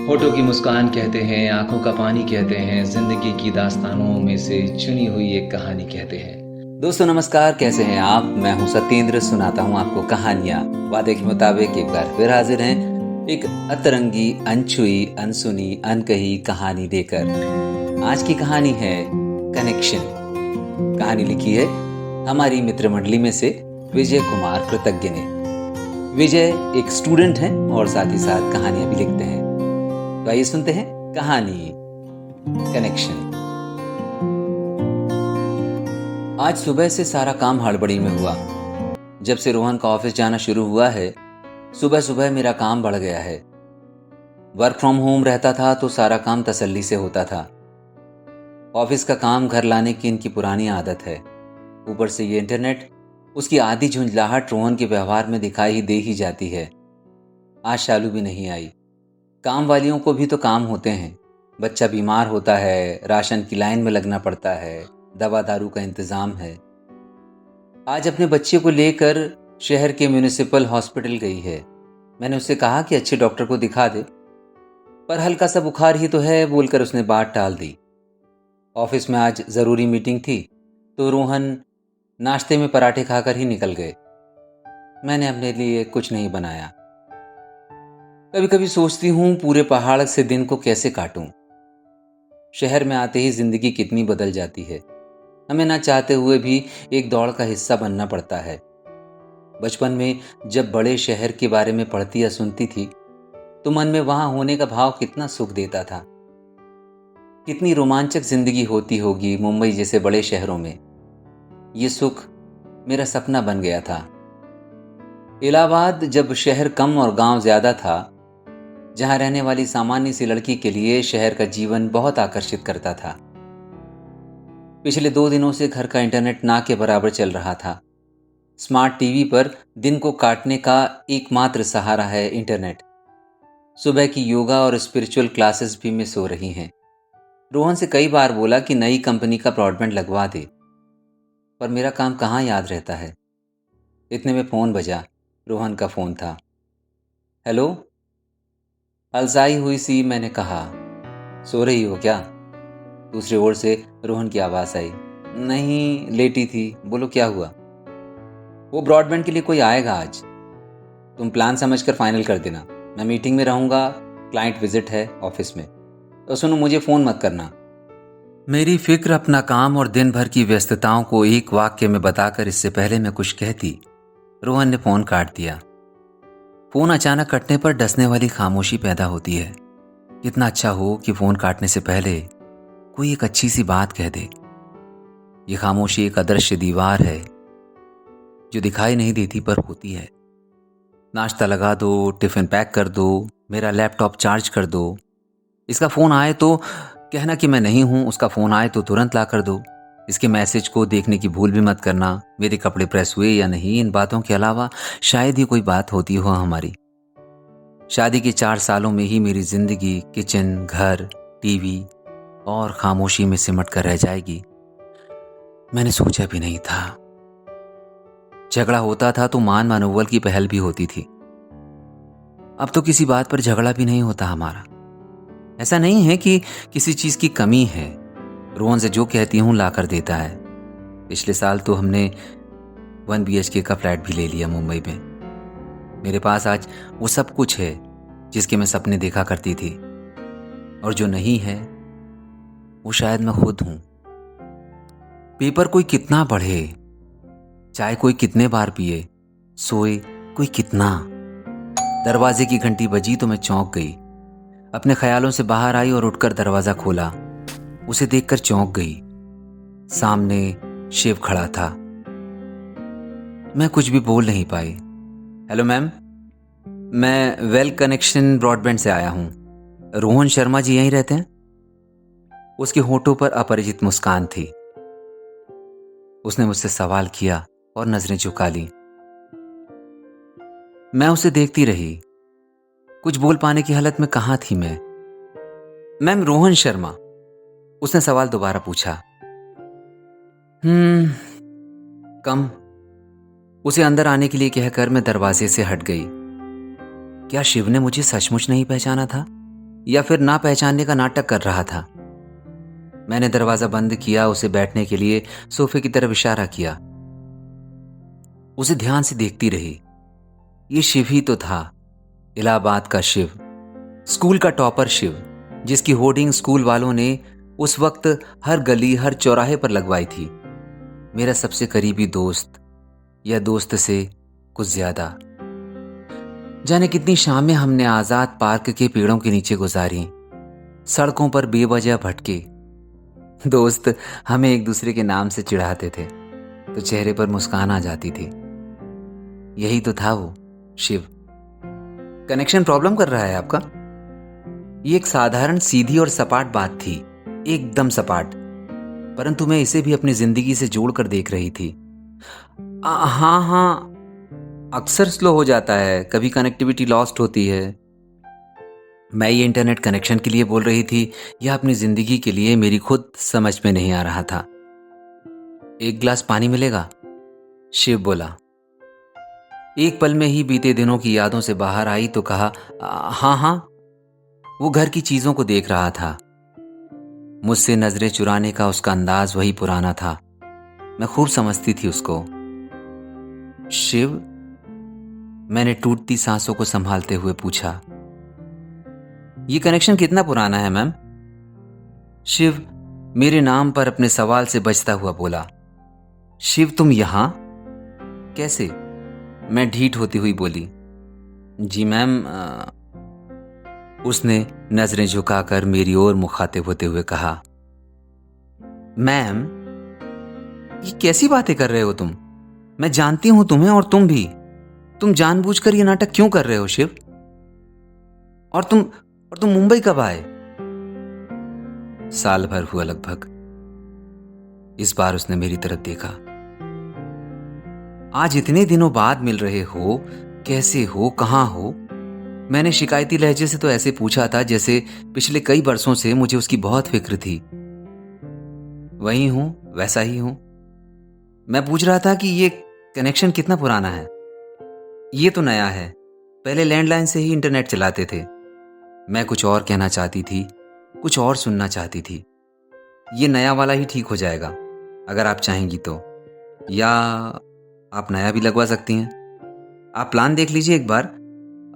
होठों की मुस्कान कहते हैं, आंखों का पानी कहते हैं, जिंदगी की दास्तानों में से चुनी हुई एक कहानी कहते हैं। दोस्तों नमस्कार, कैसे हैं आप? मैं हूं सत्येंद्र, सुनाता हूं आपको कहानियां। वादे के मुताबिक एक बार फिर हाजिर हैं एक अतरंगी, अनछुई, अनसुनी, अनकही कहानी लेकर। आज की कहानी है कनेक्शन। कहानी लिखी है हमारी मित्र मंडली में से विजय कुमार कृतज्ञ ने। विजय एक स्टूडेंट हैं और साथ ही साथ कहानियां भी लिखते हैं। तो आइए सुनते हैं कहानी कनेक्शन। आज सुबह से सारा काम हड़बड़ी में हुआ। जब से रोहन का ऑफिस जाना शुरू हुआ है, सुबह सुबह मेरा काम बढ़ गया है। वर्क फ्रॉम होम रहता था तो सारा काम तसल्ली से होता था। ऑफिस का काम घर लाने की इनकी पुरानी आदत है। ऊपर से ये इंटरनेट, उसकी आधी झुंझलाहट रोहन के व्यवहार में दिखाई ही दे ही जाती है। आज शालू भी नहीं आई। काम वालियों को भी तो काम होते हैं। बच्चा बीमार होता है, राशन की लाइन में लगना पड़ता है, दवा दारू का इंतजाम है। आज अपने बच्चे को लेकर शहर के म्यूनिसिपल हॉस्पिटल गई है। मैंने उससे कहा कि अच्छे डॉक्टर को दिखा दे, पर हल्का सा बुखार ही तो है बोलकर उसने बात टाल दी। ऑफिस में आज ज़रूरी मीटिंग थी तो रोहन नाश्ते में पराठे खाकर ही निकल गए। मैंने अपने लिए कुछ नहीं बनाया। कभी कभी सोचती हूँ पूरे पहाड़ से दिन को कैसे काटूं। शहर में आते ही जिंदगी कितनी बदल जाती है। हमें ना चाहते हुए भी एक दौड़ का हिस्सा बनना पड़ता है। बचपन में जब बड़े शहर के बारे में पढ़ती या सुनती थी तो मन में वहां होने का भाव कितना सुख देता था। कितनी रोमांचक जिंदगी होती होगी मुंबई जैसे बड़े शहरों में। ये सुख मेरा सपना बन गया था। इलाहाबाद जब शहर कम और गांव ज्यादा था, जहां रहने वाली सामान्य सी लड़की के लिए शहर का जीवन बहुत आकर्षित करता था। पिछले 2 दिनों से घर का इंटरनेट ना के बराबर चल रहा था। स्मार्ट टीवी पर दिन को काटने का एकमात्र सहारा है इंटरनेट। सुबह की योगा और स्पिरिचुअल क्लासेस भी मिस हो रही हैं। रोहन से कई बार बोला कि नई कंपनी का ब्रॉडबैंड लगवा दे, पर मेरा काम कहाँ याद रहता है। इतने में फ़ोन बजा। रोहन का फ़ोन था। हेलो। अलसाई हुई सी मैंने कहा, सो रही हो क्या? दूसरी ओर से रोहन की आवाज़ आई, नहीं लेटी थी। बोलो क्या हुआ? वो ब्रॉडबैंड के लिए कोई आएगा आज, तुम प्लान समझकर फाइनल कर देना। मैं मीटिंग में रहूंगा, क्लाइंट विजिट है ऑफिस में। तो सुनो, मुझे फ़ोन मत करना। मेरी फिक्र अपना काम और दिन भर की व्यस्तताओं को एक वाक्य में बताकर इससे पहले मैं कुछ कहती, रोहन ने फ़ोन काट दिया। फ़ोन अचानक कटने पर डसने वाली खामोशी पैदा होती है। कितना अच्छा हो कि फ़ोन काटने से पहले कोई एक अच्छी सी बात कह दे। ये खामोशी एक अदृश्य दीवार है जो दिखाई नहीं देती पर होती है। नाश्ता लगा दो, टिफ़िन पैक कर दो, मेरा लैपटॉप चार्ज कर दो। इसका फ़ोन आए तो कहना कि मैं नहीं हूँ, उसका फ़ोन आए तो तुरंत ला कर दो। इसके मैसेज को देखने की भूल भी मत करना, मेरे कपड़े प्रेस हुए या नहीं। इन बातों के अलावा शायद ही कोई बात होती हो हमारी। शादी के 4 सालों में ही मेरी ज़िंदगी किचन, घर, टीवी और खामोशी में सिमट कर रह जाएगी। मैंने सोचा भी नहीं था। झगड़ा होता था तो मान मनोबल की पहल भी होती थी। अब तो किसी बात पर झगड़ा भी नहीं होता हमारा। ऐसा नहीं है कि किसी चीज की कमी है। रोहन से जो कहती हूं ला कर देता है। पिछले साल तो हमने 1 BHK का फ्लैट भी ले लिया मुंबई में। मेरे पास आज वो सब कुछ है जिसके मैं सपने देखा करती थी, और जो नहीं है वो शायद मैं खुद हूं। पेपर कोई कितना पढ़े, चाय कोई कितने बार पिए, सोए कोई कितना। दरवाजे की घंटी बजी तो मैं चौंक गई। अपने ख्यालों से बाहर आई और उठकर दरवाजा खोला। उसे देखकर चौंक गई। सामने शिव खड़ा था। मैं कुछ भी बोल नहीं पाई। हेलो मैम, मैं वेल कनेक्शन ब्रॉडबैंड से आया हूं। रोहन शर्मा जी यहीं रहते हैं? उसके होठों पर अपरिचित मुस्कान थी। उसने मुझसे सवाल किया और नजरें झुका ली। मैं उसे देखती रही। कुछ बोल पाने की हालत में कहां थी मैं। मैम रोहन शर्मा, उसने सवाल दोबारा पूछा। कम। उसे अंदर आने के लिए कहकर मैं दरवाजे से हट गई। क्या शिव ने मुझे सचमुच नहीं पहचाना था? या फिर ना पहचानने का नाटक कर रहा था। मैंने दरवाजा बंद किया, उसे बैठने के लिए सोफे की तरफ इशारा किया। उसे ध्यान से देखती रही। ये शिव ही तो था, इलाहाबाद का शिव, स्कूल का टॉपर शिव, जिसकी होर्डिंग स्कूल वालों ने उस वक्त हर गली हर चौराहे पर लगवाई थी। मेरा सबसे करीबी दोस्त, या दोस्त से कुछ ज्यादा। जाने कितनी शामें हमने आजाद पार्क के पेड़ों के नीचे गुजारी, सड़कों पर बेवजह भटके। दोस्त हमें एक दूसरे के नाम से चिढ़ाते थे तो चेहरे पर मुस्कान आ जाती थी। यही तो था वो शिव। कनेक्शन प्रॉब्लम कर रहा है आपका? ये एक साधारण सीधी और सपाट बात थी, एकदम सपाट, परंतु मैं इसे भी अपनी जिंदगी से जोड़कर देख रही थी। हाँ, अक्सर स्लो हो जाता है, कभी कनेक्टिविटी लॉस्ट होती है। मैं ये इंटरनेट कनेक्शन के लिए बोल रही थी या अपनी जिंदगी के लिए, मेरी खुद समझ में नहीं आ रहा था। एक गिलास पानी मिलेगा? शिव बोला। एक पल में ही बीते दिनों की यादों से बाहर आई तो कहा, हाँ। वो घर की चीजों को देख रहा था। मुझसे नजरें चुराने का उसका अंदाज वही पुराना था। मैं खूब समझती थी उसको। शिव, मैंने टूटती सांसों को संभालते हुए पूछा। ये कनेक्शन कितना पुराना है मैम? शिव मेरे नाम पर अपने सवाल से बचता हुआ बोला। शिव, तुम यहां कैसे? मैं ढीठ होती हुई बोली। जी मैम। उसने नजरें झुकाकर मेरी ओर मुखातिब होते हुए कहा। मैम, ये कैसी बातें कर रहे हो तुम? मैं जानती हूं तुम्हें और तुम भी। तुम जानबूझकर ये नाटक क्यों कर रहे हो शिव? और तुम मुंबई कब आए? साल भर हुआ लगभग। इस बार उसने मेरी तरफ देखा। आज इतने दिनों बाद मिल रहे हो, कैसे हो, कहां हो? मैंने शिकायती लहजे से तो ऐसे पूछा था जैसे पिछले कई बरसों से मुझे उसकी बहुत फिक्र थी। वही हूं, वैसा ही हूं। मैं पूछ रहा था कि ये कनेक्शन कितना पुराना है? ये तो नया है, पहले लैंडलाइन से ही इंटरनेट चलाते थे। मैं कुछ और कहना चाहती थी, कुछ और सुनना चाहती थी। ये नया वाला ही ठीक हो जाएगा अगर आप चाहेंगी तो, या आप नया भी लगवा सकती हैं। आप प्लान देख लीजिए एक बार,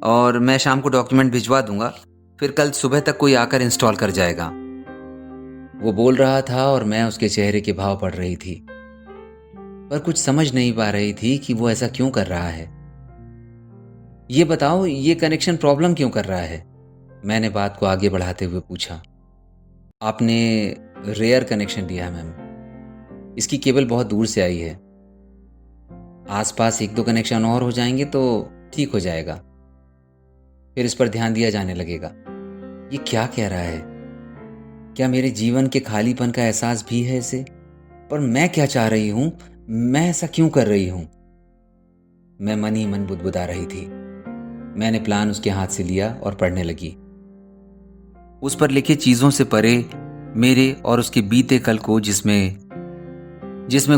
और मैं शाम को डॉक्यूमेंट भिजवा दूंगा, फिर कल सुबह तक कोई आकर इंस्टॉल कर जाएगा। वो बोल रहा था और मैं उसके चेहरे के भाव पढ़ रही थी, पर कुछ समझ नहीं पा रही थी कि वो ऐसा क्यों कर रहा है। ये बताओ, ये कनेक्शन प्रॉब्लम क्यों कर रहा है? मैंने बात को आगे बढ़ाते हुए पूछा। आपने रेयर कनेक्शन लिया है मैम, इसकी केबल बहुत दूर से आई है। आसपास एक दो कनेक्शन और हो जाएंगे तो ठीक हो जाएगा, फिर इस पर ध्यान दिया जाने लगेगा। ये क्या कह रहा है? क्या मेरे जीवन के खालीपन का एहसास भी है इसे? पर मैं क्या चाह रही हूं? मैं ऐसा क्यों कर रही हूं? मैं मन ही मन बुदबुदा रही थी। मैंने प्लान उसके हाथ से लिया और पढ़ने लगी। उस पर लिखे चीजों से परे मेरे और उसके बीते कल को, जिसमें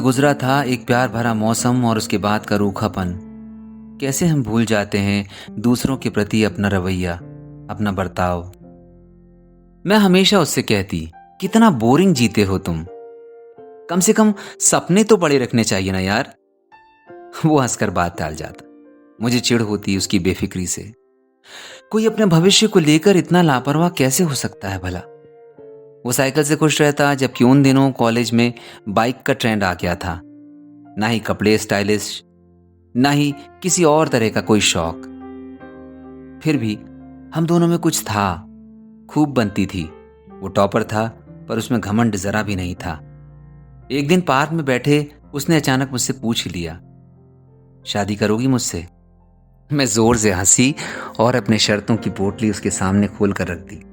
गुजरा था एक प्यार भरा मौसम और उसके बाद का रूखापन। कैसे हम भूल जाते हैं दूसरों के प्रति अपना रवैया, अपना बर्ताव। मैं हमेशा उससे कहती, कितना बोरिंग जीते हो तुम, कम से कम सपने तो बड़े रखने चाहिए ना यार। वो हंसकर बात टाल जाता। मुझे चिढ़ होती उसकी बेफिक्री से। कोई अपने भविष्य को लेकर इतना लापरवाह कैसे हो सकता है भला? वो साइकिल से खुश रहता, जबकि उन दिनों कॉलेज में बाइक का ट्रेंड आ गया था। ना ही कपड़े स्टाइलिश, ना ही किसी और तरह का कोई शौक। फिर भी हम दोनों में कुछ था, खूब बनती थी। वो टॉपर था, पर उसमें घमंड जरा भी नहीं था। एक दिन पार्क में बैठे उसने अचानक मुझसे पूछ लिया, शादी करोगी मुझसे? मैं जोर से हंसी और अपने शर्तों की पोटली उसके सामने खोल कर रख दी।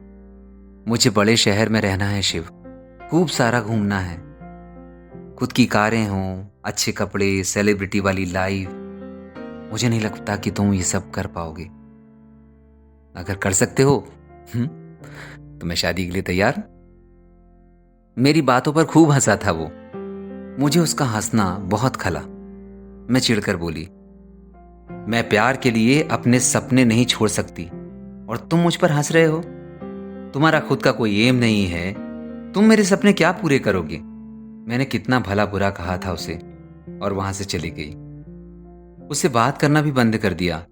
मुझे बड़े शहर में रहना है शिव, खूब सारा घूमना है, खुद की कारें हों, अच्छे कपड़े, सेलिब्रिटी वाली लाइफ। मुझे नहीं लगता कि तुम ये सब कर पाओगे। अगर कर सकते हो तो मैं शादी के लिए तैयार। मेरी बातों पर खूब हंसा था वो। मुझे उसका हंसना बहुत खला। मैं चिढ़कर बोली, मैं प्यार के लिए अपने सपने नहीं छोड़ सकती और तुम मुझ पर हंस रहे हो। तुम्हारा खुद का कोई एम नहीं है, तुम मेरे सपने क्या पूरे करोगे? मैंने कितना भला बुरा कहा था उसे और वहां से चली गई। उससे बात करना भी बंद कर दिया।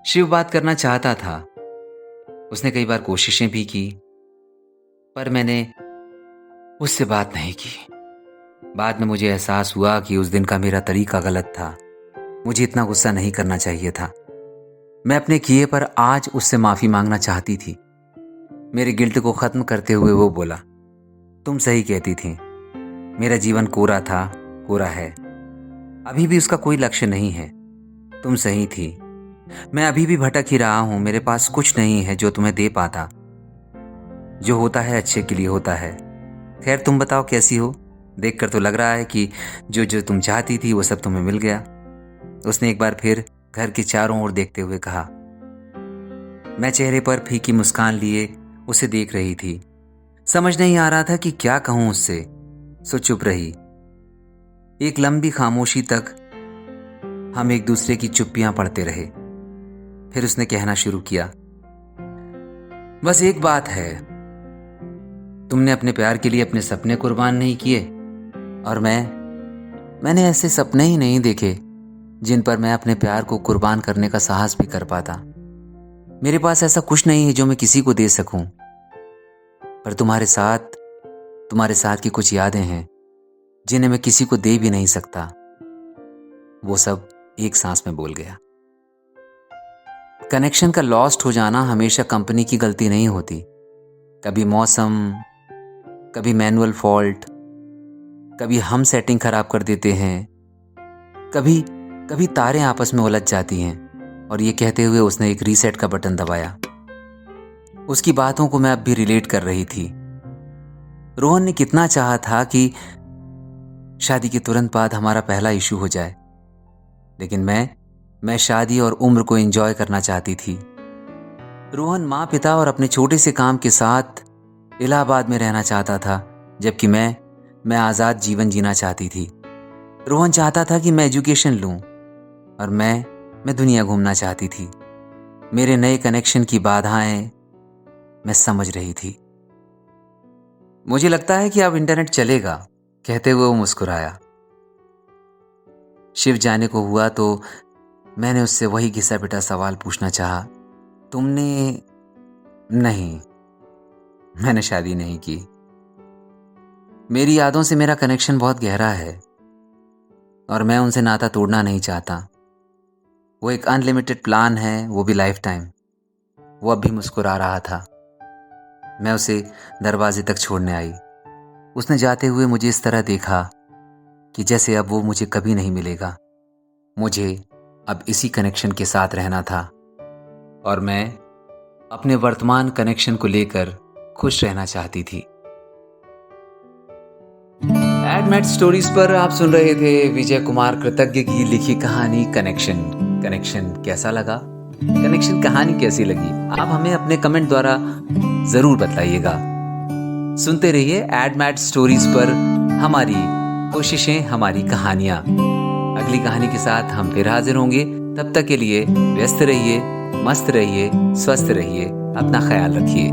शिव बात करना चाहता था, उसने कई बार कोशिशें भी की, पर मैंने उससे बात नहीं की। बाद में मुझे एहसास हुआ कि उस दिन का मेरा तरीका गलत था। मुझे इतना गुस्सा नहीं करना चाहिए था। मैं अपने किए पर आज उससे माफी मांगना चाहती थी। मेरे गिल्ट को खत्म करते हुए वो बोला, तुम सही कहती थी, मेरा जीवन कोरा था, कोरा है। अभी भी उसका कोई लक्ष्य नहीं है। तुम सही थी, मैं अभी भी भटक ही रहा हूं। मेरे पास कुछ नहीं है जो तुम्हें दे पाता। जो होता है अच्छे के लिए होता है। खैर तुम बताओ कैसी हो? देखकर तो लग रहा है कि जो जो तुम चाहती थी वो सब तुम्हें मिल गया। उसने एक बार फिर घर के चारों ओर देखते हुए कहा। मैं चेहरे पर फीकी मुस्कान लिए उसे देख रही थी। समझ नहीं आ रहा था कि क्या कहूं उससे, सो चुप रही। एक लंबी खामोशी तक हम एक दूसरे की चुप्पियां पढ़ते रहे। फिर उसने कहना शुरू किया, बस एक बात है, तुमने अपने प्यार के लिए अपने सपने कुर्बान नहीं किए और मैंने ऐसे सपने ही नहीं देखे जिन पर मैं अपने प्यार को कुर्बान करने का साहस भी कर पाता। मेरे पास ऐसा कुछ नहीं है जो मैं किसी को दे सकूं, पर तुम्हारे साथ की कुछ यादें हैं जिन्हें मैं किसी को दे भी नहीं सकता। वो सब एक सांस में बोल गया। कनेक्शन का लॉस्ट हो जाना हमेशा कंपनी की गलती नहीं होती। कभी मौसम, कभी मैनुअल फॉल्ट, कभी हम सेटिंग खराब कर देते हैं, कभी तारें आपस में उलझ जाती हैं। और ये कहते हुए उसने एक रीसेट का बटन दबाया। उसकी बातों को मैं अब भी रिलेट कर रही थी। रोहन ने कितना चाहा था कि शादी के तुरंत बाद हमारा पहला इशू हो जाए, लेकिन मैं शादी और उम्र को एंजॉय करना चाहती थी। रोहन माँ पिता और अपने छोटे से काम के साथ इलाहाबाद में रहना चाहता था, जबकि मैं आज़ाद जीवन जीना चाहती थी। रोहन चाहता था कि मैं एजुकेशन लूं और मैं दुनिया घूमना चाहती थी। मेरे नए कनेक्शन की बाधाएं मैं समझ रही थी। मुझे लगता है कि अब इंटरनेट चलेगा, कहते हुए वो मुस्कुराया। शिव जाने को हुआ तो मैंने उससे वही घिसा पिटा सवाल पूछना चाहा, तुमने? नहीं, मैंने शादी नहीं की। मेरी यादों से मेरा कनेक्शन बहुत गहरा है और मैं उनसे नाता तोड़ना नहीं चाहता। वो एक अनलिमिटेड प्लान है, वो भी लाइफ टाइम। वो अब भी मुस्कुरा रहा था। मैं उसे दरवाजे तक छोड़ने आई। उसने जाते हुए मुझे इस तरह देखा कि जैसे अब वो मुझे कभी नहीं मिलेगा। मुझे अब इसी कनेक्शन के साथ रहना था और मैं अपने वर्तमान कनेक्शन को लेकर खुश रहना चाहती थी। एडमेट स्टोरीज पर आप सुन रहे थे विजय कुमार कृतज्ञ की लिखी कहानी कनेक्शन कैसा लगा? कनेक्शन कहानी कैसी लगी? आप हमें अपने कमेंट द्वारा जरूर बताइएगा। सुनते रहिए एडमेट स्टोरीज पर हमारी कोशिशें, हमारी कहानियां। अगली कहानी के साथ हम फिर हाजिर होंगे। तब तक के लिए व्यस्त रहिए, मस्त रहिए, स्वस्थ रहिए, अपना ख्याल रखिए।